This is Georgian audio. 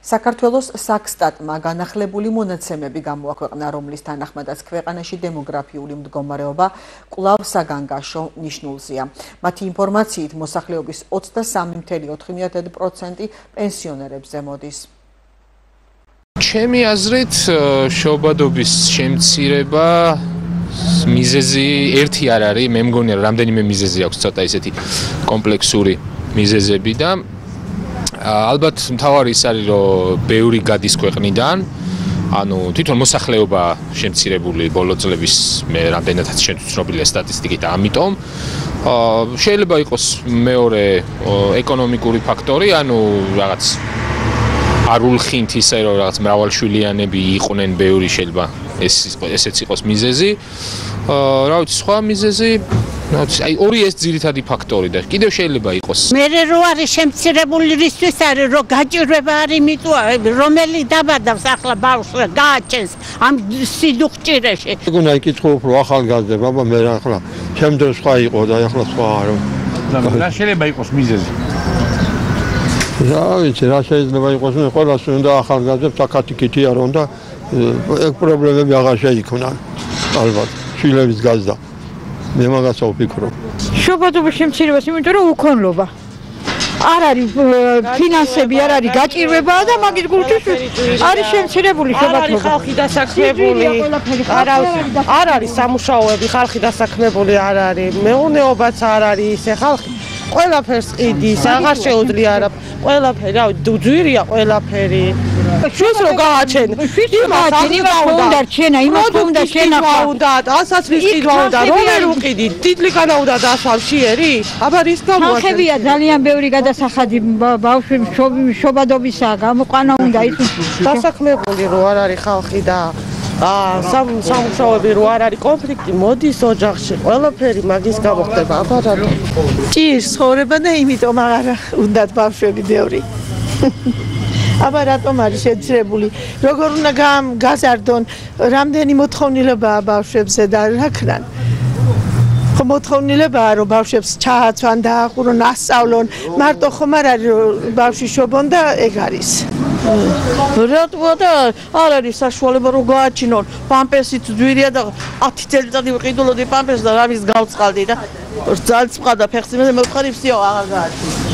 საქართველოს საქსტატმა განახლებული მონაცემები გამოაქვეყნა, რომლის თანახმადაც ქვეყანაში დემოგრაფიული მდგომარეობა კვლავ საგანგაშო ნიშნულზეა. მათი ინფორმაციით მოსახლეობის 23.4% პენსიონერებზე მოდის. ჩემი აზრით, შობადობის შემცირება მიზეზი ერთი არ არის, მე მგონია რამდენიმე მიზეზი აქვს ცოტა ისეთი კომპლექსური მიზეზები და ალბათ მთავარი ის არის, რომ ბევრი გადის ქვეყნიდან, ანუ თვითონ მოსახლეობა შემცირებული ბოლო წლების მე რამდენადაც შეცნობილია სტატისტიკით, ამიტომ შეიძლება იყოს მეორე ეკონომიკური ფაქტორი, ანუ რაღაც არ უხინთ ისე რომ რაღაც მრავალშვილიანები იყვნენ ბევრი, შეიძლება ესეც იყოს მიზეზი. რა ვიცი, სხვა მიზეზი აი ორი ეს ძირითადი ფაქტორი და კიდევ შეიძლება იყოს. მე რო არის შემცირებული რისთვის არის რომ გაჭირვება არის მიწვევები, რომელი დაბადავს ახლა ბავშვს გააჩენს ამ სიდუხჭირეში. გუნა იკითხულობ რომ ახალგაზრდა, აბა მე ახლა შემდგომ სხვა იყო და ახლა სხვა არა. რა შეიძლება იყოს მიზეზი? რა ვიცი, რა შეიძლება იყოს, მე ყველას უნდა ახალგაზრდებს აკათიკითი არ უნდა ეგ პრობლემები აღარ შეიქმნა. ალბათ, შვილების გაზრდა. მე მაგას ვფიქრობ. შობადობის შემცირებას, იმიტომ რომ უქონლობა. არ არის ფინანსები, არ არის გაჭირვება და მაგის გულში არის შემცირებული შობადობა. ხალხი დასაქმებული, არ არის სამუშაოები, ხალხი დასაქმებული არ არის, მეურნეობაც არ არის ისე ხალხი ყველაფერს ყიდის, აღარ შეუძლია არა, ყველაფერი, რა ვიცი, ძვირია ყველაფერი. შვილს რო გააჩენ, იმას უნდა რჩენა, იმას უნდა შენახა. ასაც ვის ყიდვა უნდა, რომელ უყიდით? თითლიკანა უნდა დასვამ შიერი? აბა რის გამოაჩენ? ხალხებია ძალიან ბევრი გადასახადი ბავშვი შობადობისაა, გამოყვანა უნდა ის დასაქმებული რო არ არის ხალხი და სამუშაოები რო არ არის კონფლიქტი მოდის ოჯახში ყველაფერი მაგის გამო ხდება აბა რა ჭირს ცხოვრება და იმიტომ აღარ უნდათ ბავშვები ბევრი აბა რატომ არის შეძრებული როგორ უნდა გაზარდონ რამდენი მოთხოვნილებაა ბავშვებზე და რა ქნან ხო მოთხოვნილებაა რომ ბავშვებს ჩააცვან და აყურონ ასწავლონ მარტო ხომ არ არის ბავშვი შობონ და ეგ არის რატოა და არ არის საშუალება რომ გააჩინონ პამპერსით ძვირია და 10 წელიწადი ვყიდულოდი პამპერს და რამის გავწყალდი და ძალს ვყავდა ფეხს მე მოვხარი ვსიო აღარ გააჩინე